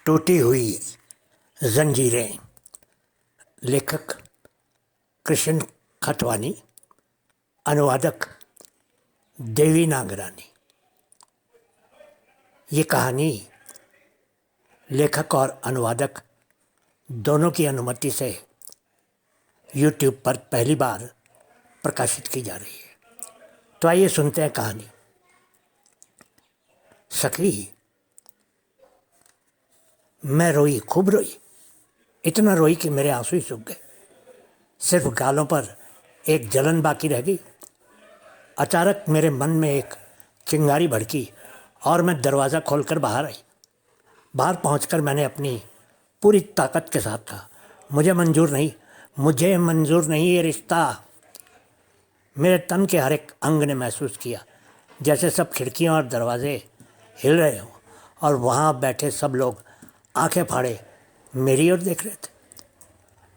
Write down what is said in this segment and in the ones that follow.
टूटी हुई जंजीरें। लेखक कृष्ण खतवानी, अनुवादक देवी नागरानी। ये कहानी लेखक और अनुवादक दोनों की अनुमति से YouTube पर पहली बार प्रकाशित की जा रही है। तो आइए सुनते हैं कहानी। सखी, मैं रोई, खूब रोई, इतना रोई कि मेरे आंसू ही सूख गए। सिर्फ गालों पर एक जलन बाकी रह गई। अचानक मेरे मन में एक चिंगारी भड़की और मैं दरवाज़ा खोलकर बाहर आई। बाहर पहुंचकर मैंने अपनी पूरी ताकत के साथ कहा, मुझे मंजूर नहीं ये रिश्ता। मेरे तन के हर एक अंग ने महसूस किया जैसे सब खिड़कियां और दरवाजे हिल रहे हों और वहाँ बैठे सब लोग आंखें फाड़े मेरी ओर देख रहे थे।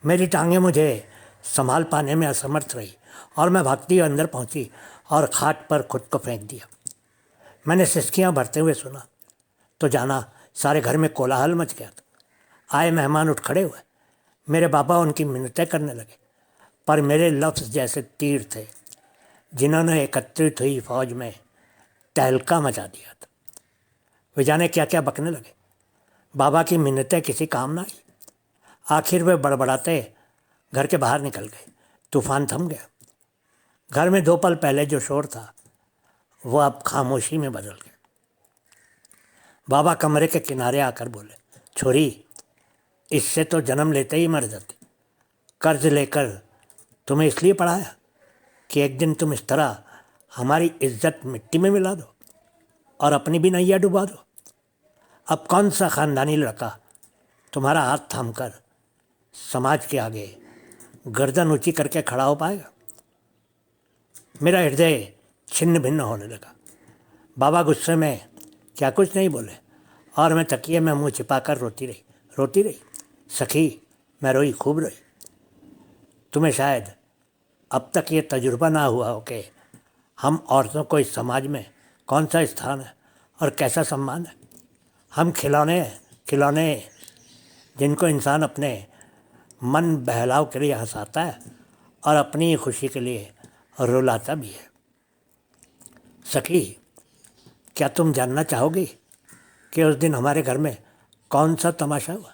मेरी टांगें मुझे संभाल पाने में असमर्थ रही और मैं भागती हुई अंदर पहुंची और खाट पर खुद को फेंक दिया। मैंने सिसकियां भरते हुए सुना तो जाना सारे घर में कोलाहल मच गया था। आए मेहमान उठ खड़े हुए। मेरे बाबा उनकी मिन्नतें करने लगे, पर मेरे लफ्ज़ जैसे तीर थे जिन्होंने एकत्रित हुई फौज में तहलका मचा दिया था। वे जाने क्या क्या बकने लगे। बाबा की मिन्नतें किसी काम ना आई। आखिर वे बड़बड़ाते घर के बाहर निकल गए। तूफान थम गया। घर में 2 पल पहले जो शोर था वह अब खामोशी में बदल गया। बाबा कमरे के किनारे आकर बोले, छोरी, इससे तो जन्म लेते ही मर जाती। कर्ज लेकर तुम्हें इसलिए पढ़ाया कि एक दिन तुम इस तरह हमारी इज्जत मिट्टी में मिला दो और अपनी भी नैया डुबा दो। अब कौन सा खानदानी लड़का तुम्हारा हाथ थामकर समाज के आगे गर्दन ऊंची करके खड़ा हो पाएगा। मेरा हृदय छिन्न भिन्न होने लगा। बाबा गुस्से में क्या कुछ नहीं बोले और मैं तकिए में मुंह छिपाकर रोती रही। सखी, मैं रोई, खूब रोई। तुम्हें शायद अब तक ये तजुर्बा ना हुआ हो कि हम औरतों को इस समाज में कौन सा स्थान है और कैसा सम्मान है। हम खिलौने जिनको इंसान अपने मन बहलाव के लिए हंसाता है और अपनी खुशी के लिए रुलाता भी है। सखी, क्या तुम जानना चाहोगी कि उस दिन हमारे घर में कौन सा तमाशा हुआ।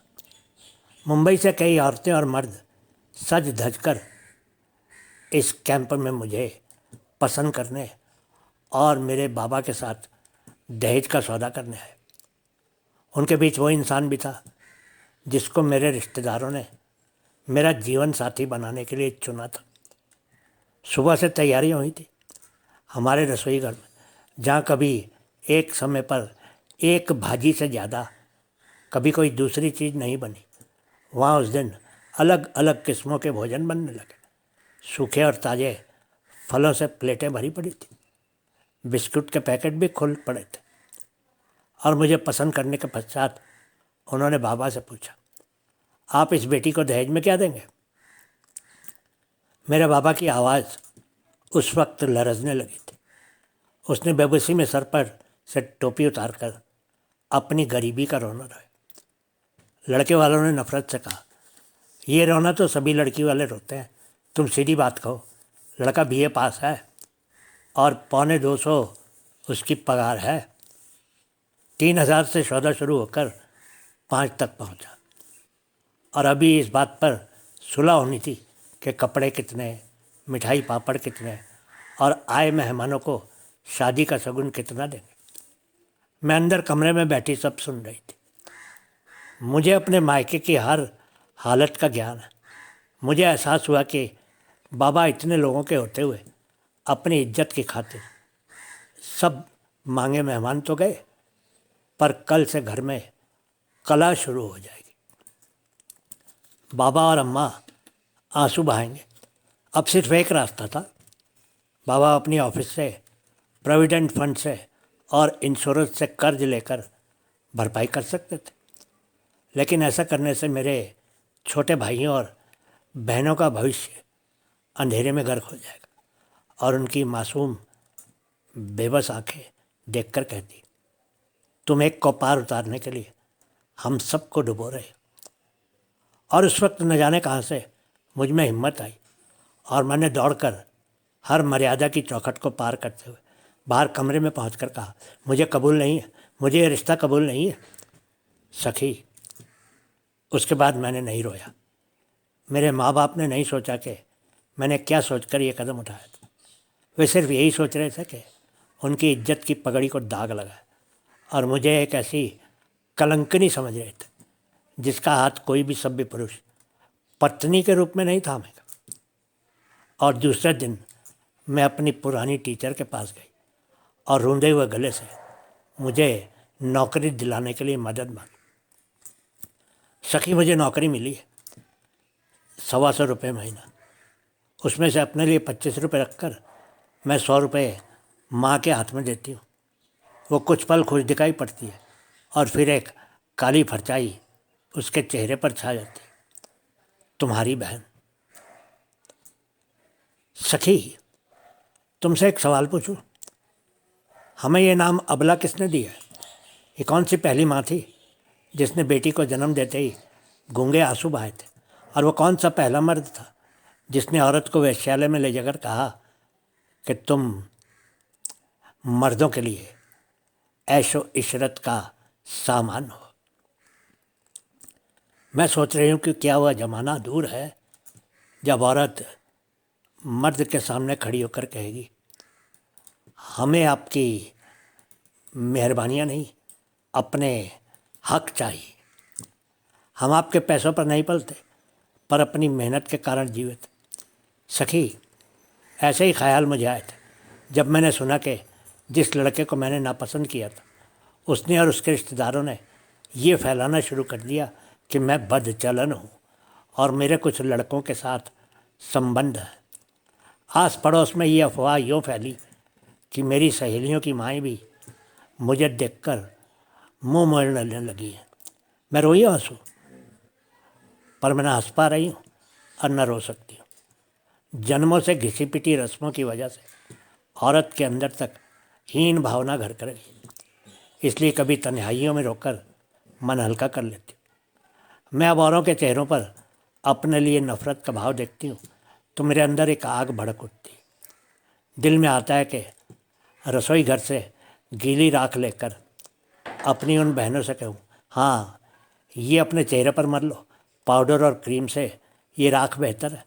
मुंबई से कई औरतें और मर्द सज धज कर इस कैंप में मुझे पसंद करने और मेरे बाबा के साथ दहेज का सौदा करने आए। उनके बीच वो इंसान भी था जिसको मेरे रिश्तेदारों ने मेरा जीवन साथी बनाने के लिए चुना था। सुबह से तैयारियां हुई थी हमारे रसोई घर में, जहाँ कभी एक समय पर एक भाजी से ज़्यादा कभी कोई दूसरी चीज़ नहीं बनी। वहाँ उस दिन अलग अलग किस्मों के भोजन बनने लगे। सूखे और ताज़े फलों से प्लेटें भरी पड़ी थी। बिस्कुट के पैकेट भी खुल पड़े थे। और मुझे पसंद करने के पश्चात उन्होंने बाबा से पूछा, आप इस बेटी को दहेज में क्या देंगे। मेरे बाबा की आवाज़ उस वक्त लरजने लगी थी। उसने बेबसी में सर पर से टोपी उतारकर अपनी गरीबी का रोना रोया। लड़के वालों ने नफरत से कहा, ये रोना तो सभी लड़की वाले रोते हैं, तुम सीधी बात कहो। लड़का BA पास है और 250 उसकी पगार है। 3000 से सौदा शुरू होकर 5 तक पहुंचा। और अभी इस बात पर सुलह होनी थी कि कपड़े कितने, मिठाई पापड़ कितने और आए मेहमानों को शादी का शगुन कितना देंगे। मैं अंदर कमरे में बैठी सब सुन रही थी। मुझे अपने मायके की हर हालत का ज्ञान है। मुझे एहसास हुआ कि बाबा इतने लोगों के होते हुए अपनी इज्जत की खातिर सब मांगे मेहमान तो गए, पर कल से घर में कला शुरू हो जाएगी। बाबा और अम्मा आंसू बहाएंगे। अब सिर्फ एक रास्ता था। बाबा अपनी ऑफिस से, प्रोविडेंट फंड से और इंश्योरेंस से कर्ज लेकर भरपाई कर सकते थे, लेकिन ऐसा करने से मेरे छोटे भाइयों और बहनों का भविष्य अंधेरे में गर्क हो जाएगा। और उनकी मासूम बेबस आंखें देखकर कहती, तुम एक को पार उतारने के लिए हम सबको डुबो रहे। और उस वक्त न जाने कहाँ से मुझ में हिम्मत आई और मैंने दौड़कर हर मर्यादा की चौखट को पार करते हुए बाहर कमरे में पहुंचकर कहा, मुझे कबूल नहीं है, मुझे ये रिश्ता कबूल नहीं है। सखी, उसके बाद मैंने नहीं रोया। मेरे माँ बाप ने नहीं सोचा कि मैंने क्या सोचकर ये कदम उठाया था। वे सिर्फ यही सोच रहे थे कि उनकी इज्जत की पगड़ी को दाग लगा है और मुझे एक ऐसी कलंकनी समझ रहे थे जिसका हाथ कोई भी सभ्य पुरुष पत्नी के रूप में नहीं थामेगा। और दूसरे दिन मैं अपनी पुरानी टीचर के पास गई और रूंधे हुए गले से मुझे नौकरी दिलाने के लिए मदद मांगी। सखी, मुझे नौकरी मिली है, 125 रुपये महीना। उसमें से अपने लिए 25 रुपये रखकर मैं 100 रुपये माँ के हाथ में देती हूँ। वो कुछ पल खुश दिखाई पड़ती है और फिर एक काली फरचाई उसके चेहरे पर छा जाती है। तुम्हारी बहन। सखी, तुमसे एक सवाल पूछूं? हमें ये नाम अबला किसने दिया है? ये कौन सी पहली माँ थी जिसने बेटी को जन्म देते ही गूंगे आंसू बहाए थे? और वो कौन सा पहला मर्द था जिसने औरत को वेश्यालय में ले जाकर कहा कि तुम मर्दों के लिए ऐशो इशरत का सामान हो? मैं सोच रही हूँ कि क्या वह ज़माना दूर है जब औरत मर्द के सामने खड़ी होकर कहेगी, हमें आपकी मेहरबानियाँ नहीं, अपने हक चाहिए। हम आपके पैसों पर नहीं पलते, पर अपनी मेहनत के कारण जीवित। सखी, ऐसे ही ख्याल मुझे आए थे जब मैंने सुना कि जिस लड़के को मैंने नापसंद किया था उसने और उसके रिश्तेदारों ने ये फैलाना शुरू कर दिया कि मैं बदचलन हूँ और मेरे कुछ लड़कों के साथ संबंध है। आस पड़ोस में ये अफवाह यूँ फैली कि मेरी सहेलियों की माएँ भी मुझे देखकर मुंह मोड़ने लगी हैं। मैं रोई हंसूँ, पर मैं न हंस पा रही हूँ और न रो सकती हूँ। जन्मों से घिसी पिटी रस्मों की वजह से औरत के अंदर तक हीन भावना घर कर गई, इसलिए कभी तन्हाइयों में रोकर मन हल्का कर लेती हूँ। मैं अब औरों के चेहरों पर अपने लिए नफ़रत का भाव देखती हूँ तो मेरे अंदर एक आग भड़क उठती है। दिल में आता है कि रसोई घर से गीली राख लेकर अपनी उन बहनों से कहूँ, हाँ, ये अपने चेहरे पर मर लो, पाउडर और क्रीम से ये राख बेहतर है।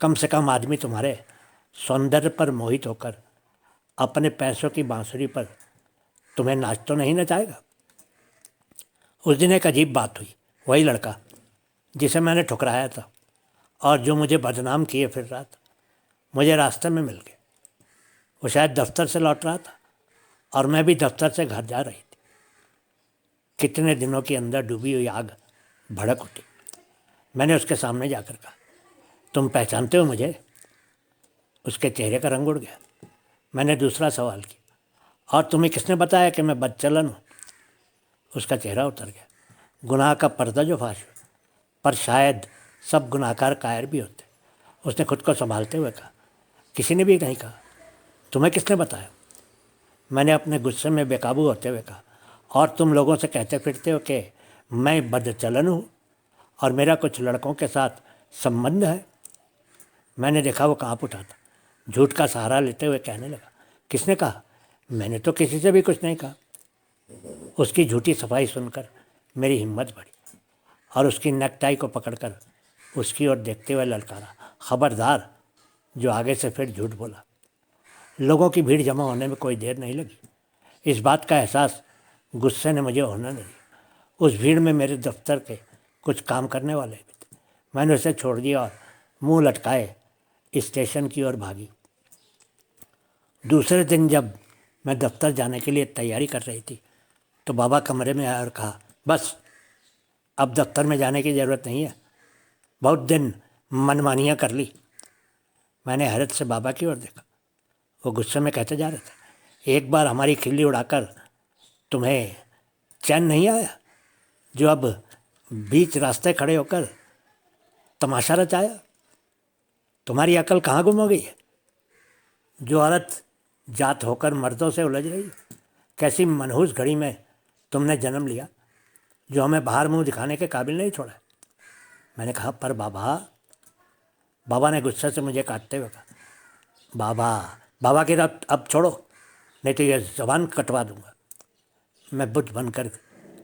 कम से कम आदमी तुम्हारे सौंदर्य पर मोहित होकर अपने पैसों की बांसुरी पर तुम्हें नाच तो नहीं नचाएगा। उस दिन एक अजीब बात हुई। वही लड़का जिसे मैंने ठुकराया था और जो मुझे बदनाम किए फिर रहा था, मुझे रास्ते में मिल गया। वो शायद दफ्तर से लौट रहा था और मैं भी दफ्तर से घर जा रही थी। कितने दिनों के अंदर डूबी हुई आग भड़क उठी। मैंने उसके सामने जाकर कहा, तुम पहचानते हो मुझे? उसके चेहरे का रंग उड़ गया। मैंने दूसरा सवाल किया, और तुम्हें किसने बताया कि मैं बदचलन हूँ? उसका चेहरा उतर गया। गुनाह का पर्दा जो फाश हुआ, पर शायद सब गुनाहगार कायर भी होते। उसने खुद को संभालते हुए कहा, किसी ने भी नहीं कहा। तुम्हें किसने बताया? मैंने अपने गुस्से में बेकाबू होते हुए कहा, और तुम लोगों से कहते फिरते हो कि मैं बदचलन हूँ और मेरा कुछ लड़कों के साथ संबंध है। मैंने देखा वो काँप उठा था। झूठ का सहारा लेते हुए कहने लगा, किसने कहा? मैंने तो किसी से भी कुछ नहीं कहा। उसकी झूठी सफाई सुनकर मेरी हिम्मत बढ़ी और उसकी नेकटाई को पकड़कर उसकी ओर देखते हुए ललकारा, खबरदार जो आगे से फिर झूठ बोला। लोगों की भीड़ जमा होने में कोई देर नहीं लगी। इस बात का एहसास गुस्से ने मुझे होना नहीं दिया। उस भीड़ में मेरे दफ्तर के कुछ काम करने वाले भी थे। मैंने उसे छोड़ दिया और मुंह लटकाए स्टेशन की ओर भागी। दूसरे दिन जब मैं दफ्तर जाने के लिए तैयारी कर रही थी तो बाबा कमरे में आया और कहा, बस अब दफ्तर में जाने की ज़रूरत नहीं है, बहुत दिन मनमानियाँ कर ली। मैंने हैरत से बाबा की ओर देखा। वो गुस्से में कहते जा रहे थे, एक बार हमारी खिल्ली उड़ाकर तुम्हें चैन नहीं आया, जो अब बीच रास्ते खड़े होकर तमाशा रचाया? तुम्हारी अकल कहाँ गुम हो गई है? जो औरत जात होकर मर्दों से उलझ रही है, कैसी मनहूस घड़ी में तुमने जन्म लिया। जो हमें बाहर मुंह दिखाने के काबिल नहीं छोड़ा। मैंने कहा पर बाबा, बाबा ने गुस्से से मुझे काटते हुए कहा, बाबा बाबा की रात अब छोड़ो, नहीं तो ये ज़बान कटवा दूंगा। मैं बुद्ध बनकर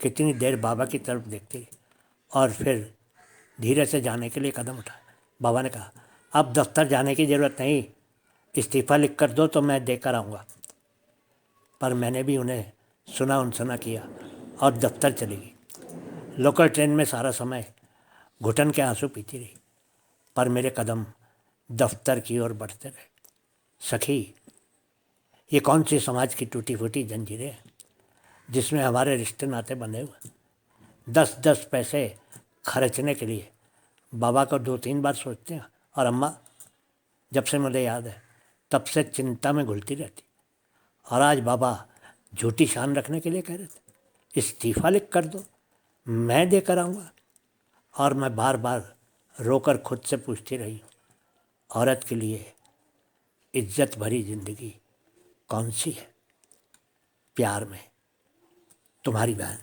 कितनी देर बाबा की तरफ देखती रही और फिर धीरे से जाने के लिए कदम उठाया। बाबा ने कहा, अब दफ्तर जाने की ज़रूरत नहीं, इस्तीफ़ा लिख कर दो तो मैं देकर आऊँगा। पर मैंने भी उन्हें सुना अनसुना किया और दफ्तर चली गई। लोकल ट्रेन में सारा समय घुटन के आंसू पीती रही, पर मेरे कदम दफ्तर की ओर बढ़ते रहे। सखी, ये कौन सी समाज की टूटी फूटी जंजीरें हैं जिसमें हमारे रिश्ते नाते बंधे हुए। 10-10 पैसे खर्चने के लिए बाबा को 2-3 बार सोचते हैं, और अम्मा जब से मुझे याद है तब से चिंता में घुलती रहती। और आज बाबा झूठी शान रखने के लिए कह रहे थे, इस्तीफ़ा लिख कर दो, मैं देकर आऊँगा। और मैं बार बार रोकर खुद से पूछती रही हूँ, औरत के लिए इज्जत भरी ज़िंदगी कौन सी है? प्यार में, तुम्हारी बहन।